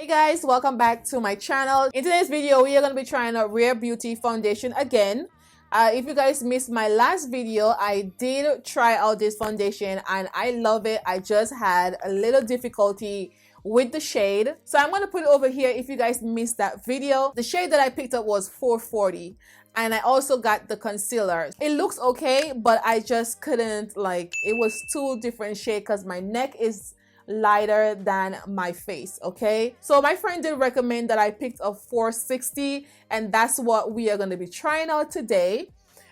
Hey guys, welcome back to my channel. In today's video, we are going to be trying out Rare Beauty foundation again. If you guys missed my last video, I did try out this foundation and I love it. I just had a little difficulty with the shade, so I'm going to put it over here if you guys missed that video. The shade that I picked up was 440 and I also got the concealer. It looks okay, but I just couldn't, it was two different shades because my neck is lighter than my face. Okay, so my friend did recommend that I picked up 460 and that's what we are going to be trying out today.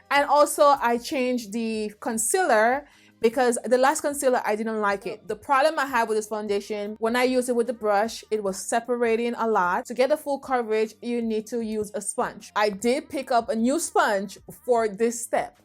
And also I changed the concealer because the last concealer I didn't like it. The problem I had with this foundation, when I used it with the brush, it was separating a lot. To get the full coverage, you need to use a sponge. I did pick up a new sponge for this step.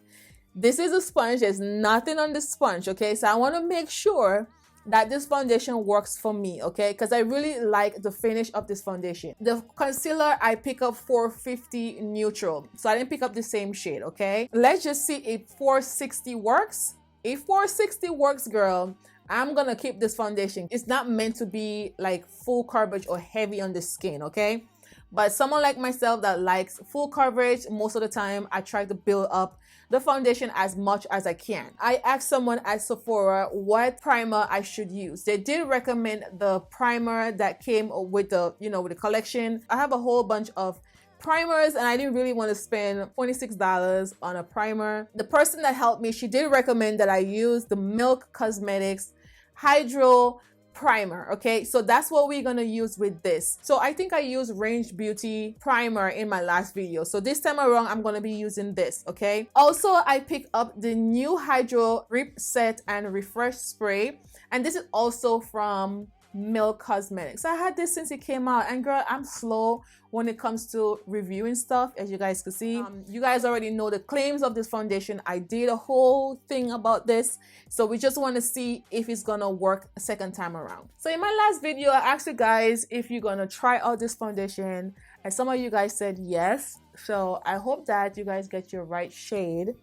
This is a sponge, there's nothing on the sponge. Okay, so I want to make sure that this foundation works for me, okay, because I really like the finish of this foundation. The concealer I pick up 450 neutral, so I didn't pick up the same shade. Okay, let's just see if 460 works. If 460 works, girl, I'm gonna keep this foundation. It's not meant to be like full coverage or heavy on the skin, okay, but someone like myself that likes full coverage, most of the time I try to build up the foundation as much as I can. I asked someone at Sephora what primer I should use. They did recommend the primer that came with the, with the collection. I have a whole bunch of primers and I didn't really want to spend $26 on a primer. The person that helped me, she did recommend that I use the Milk Cosmetics Hydro Primer. Okay, so that's what we're gonna use with this. So I think I used Range Beauty primer in my last video, so this time around I'm gonna be using this. Okay, also I picked up the new Hydro Rip Set and Refresh Spray, and this is also from Milk Cosmetics. I had this since it came out, and girl, I'm slow when it comes to reviewing stuff, as you guys can see. You guys already know the claims of this foundation. I did a whole thing about this, so we just want to see if it's gonna work a second time around. So in my last video, I asked you guys if you're gonna try out this foundation, and some of you guys said yes, so I hope that you guys get your right shade.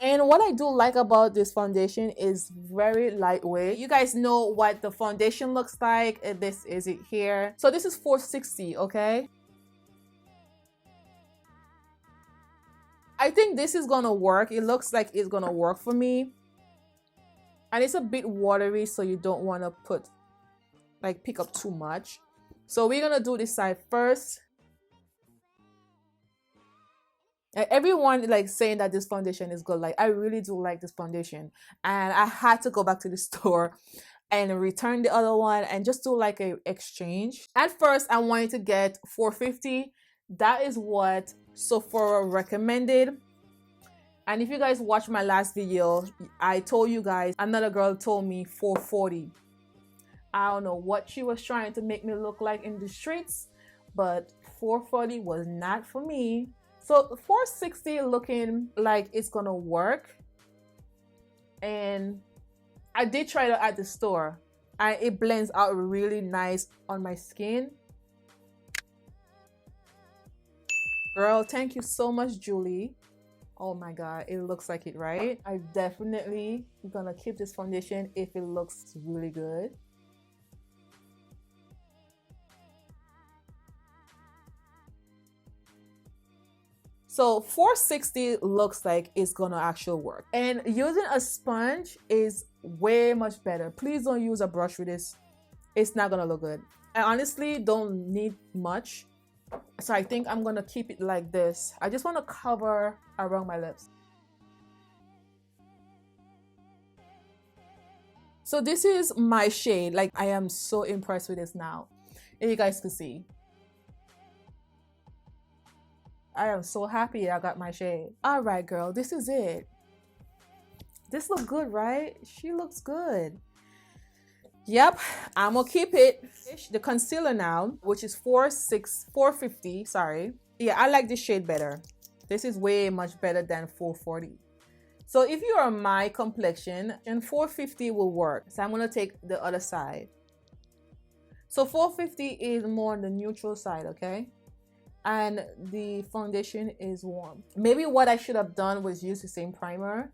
And what I do like about this foundation is very lightweight. You guys know what the foundation looks like. This is it here. So this is 460, okay? I think this is gonna work. It looks like it's gonna work for me. And it's a bit watery, so you don't wanna pick up too much. So we're gonna do this side first. Everyone saying that this foundation is good. I really do like this foundation, and I had to go back to the store and return the other one and just do a exchange. At first I wanted to get 450. That is what Sephora recommended, and if you guys watch my last video, I told you guys another girl told me 440. I don't know what she was trying to make me look like in the streets, but 440 was not for me. So 460 looking like it's gonna work, and I did try it at the store and it blends out really nice on my skin. Girl, thank you so much, Julie. Oh my god, it looks like it, right? I definitely gonna keep this foundation if it looks really good. So 460 looks like it's gonna actually work, and using a sponge is way much better. Please don't use a brush with this. It's not gonna look good. I honestly don't need much, so I think I'm gonna keep it like this. I just want to cover around my lips. So this is my shade. I am so impressed with this now, and you guys can see I am so happy I got my shade. All right, girl, this is it. This looks good, right? She looks good. Yep, I'm gonna keep it. The concealer now, which is 450, sorry. Yeah, I like this shade better. This is way much better than 440. So if you are my complexion, then 450 will work. So I'm gonna take the other side. So 450 is more on the neutral side, okay? And the foundation is warm. Maybe what I should have done was use the same primer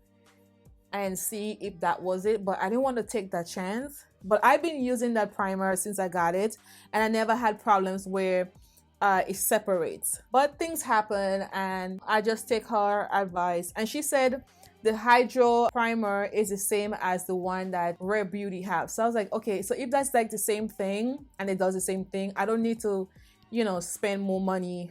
and see if that was it, but I didn't want to take that chance. But I've been using that primer since I got it, and I never had problems where it separates. But things happen, and I just take her advice, and she said the hydro primer is the same as the one that Rare Beauty have. So I was like, okay, so if that's like the same thing and it does the same thing, I don't need to, you know, spend more money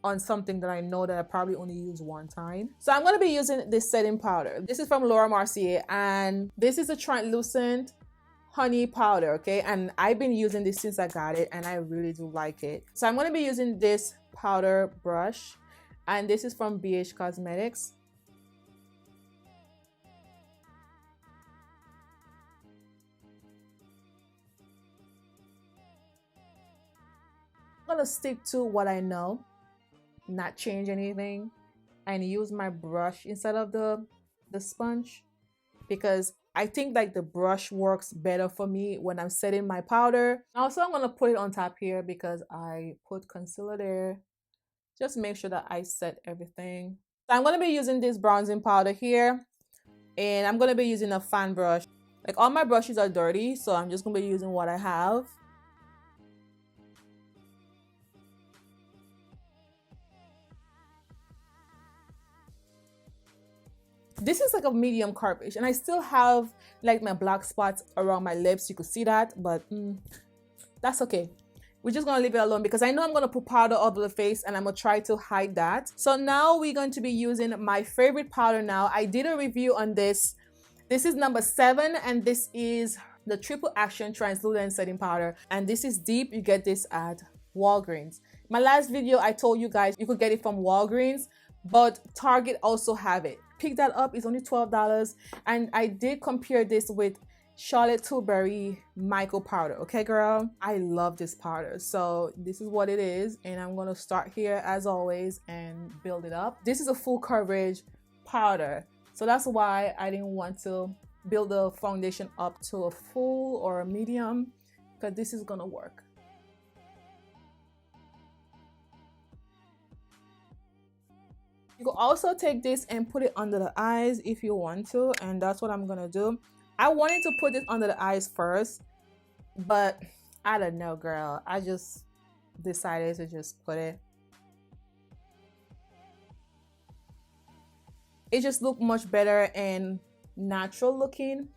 on something that I know that I probably only use one time. So I'm going to be using this setting powder. This is from Laura Mercier, and this is a translucent honey powder, okay? And I've been using this since I got it, and I really do like it. So I'm going to be using this powder brush, and this is from BH Cosmetics. I'm going to stick to what I know, not change anything, and use my brush instead of the sponge, because I think like the brush works better for me when I'm setting my powder. Also, I'm gonna put it on top here because I put concealer there. Just make sure that I set everything. So I'm gonna be using this bronzing powder here, and I'm gonna be using a fan brush. Like all my brushes are dirty, so I'm just gonna be using what I have. This is like a medium coverage, and I still have like my black spots around my lips. You could see that, but that's okay. We're just gonna leave it alone because I know I'm gonna put powder over the face, and I'm gonna try to hide that. So now we're going to be using my favorite powder now. I did a review on this. This is number 7, and this is the Triple Action Translucent Setting Powder, and this is deep. You get this at Walgreens. My last video, I told you guys you could get it from Walgreens, but Target also have it. Pick that up. It's only $12, and I did compare this with Charlotte Tilbury Micro Powder. Okay, girl, I love this powder. So this is what it is, and I'm gonna start here as always and build it up. This is a full coverage powder, so that's why I didn't want to build the foundation up to a full or a medium, because this is gonna work. You can also take this and put it under the eyes if you want to, and that's what I'm gonna do. I wanted to put this under the eyes first, but I don't know, girl. I just decided to just put it. It just looked much better and natural looking.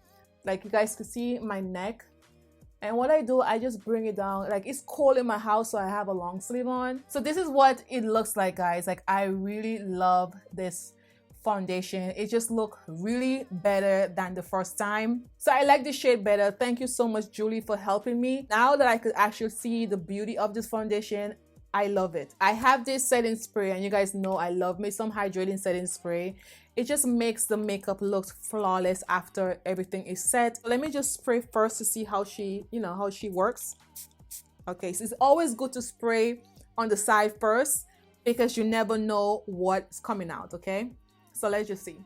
Like you guys can see my neck. And what I do, I just bring it down. Like it's cold in my house, so I have a long sleeve on. So this is what it looks like, guys. Like I really love this foundation. It just looked really better than the first time. So I like the shade better. Thank you so much, Julie, for helping me. Now that I could actually see the beauty of this foundation, I love it. I have this setting spray, and you guys know I love me some hydrating setting spray. It just makes the makeup look flawless after everything is set. Let me just spray first to see how she, how she works. Okay, so it's always good to spray on the side first because you never know what's coming out, okay? So let's just see.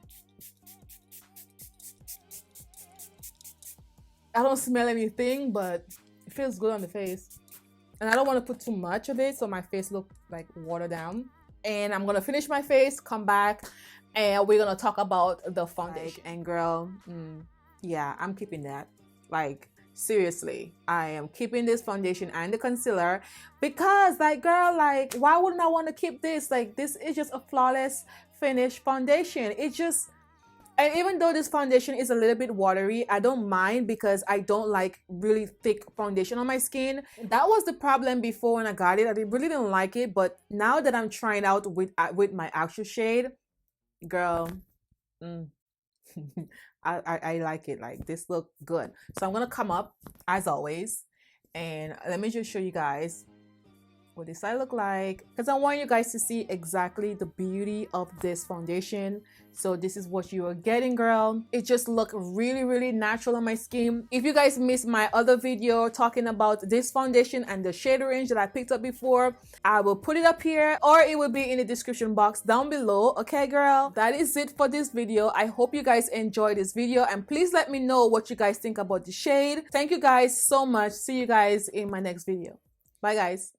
I don't smell anything, but it feels good on the face. And I don't want to put too much of it so my face look like watered down. And I'm gonna finish my face, come back, and we're gonna talk about the foundation. And girl, yeah, I'm keeping that. Like seriously, I am keeping this foundation and the concealer because like girl, like why wouldn't I want to keep this? Like this is just a flawless finish foundation. And even though this foundation is a little bit watery, I don't mind because I don't like really thick foundation on my skin. That was the problem before when I got it. I really didn't like it, but now that I'm trying out with my actual shade, girl, I like it. Like this look good. So I'm gonna come up as always, and let me just show you guys what this side look like, because I want you guys to see exactly the beauty of this foundation. So this is what you are getting, girl. It just look really, really natural on my skin. If you guys missed my other video talking about this foundation and the shade range that I picked up before, I will put it up here or it will be in the description box down below. Okay, girl, that is it for this video. I hope you guys enjoyed this video, and please let me know what you guys think about the shade. Thank you guys so much. See you guys in my next video. Bye, guys.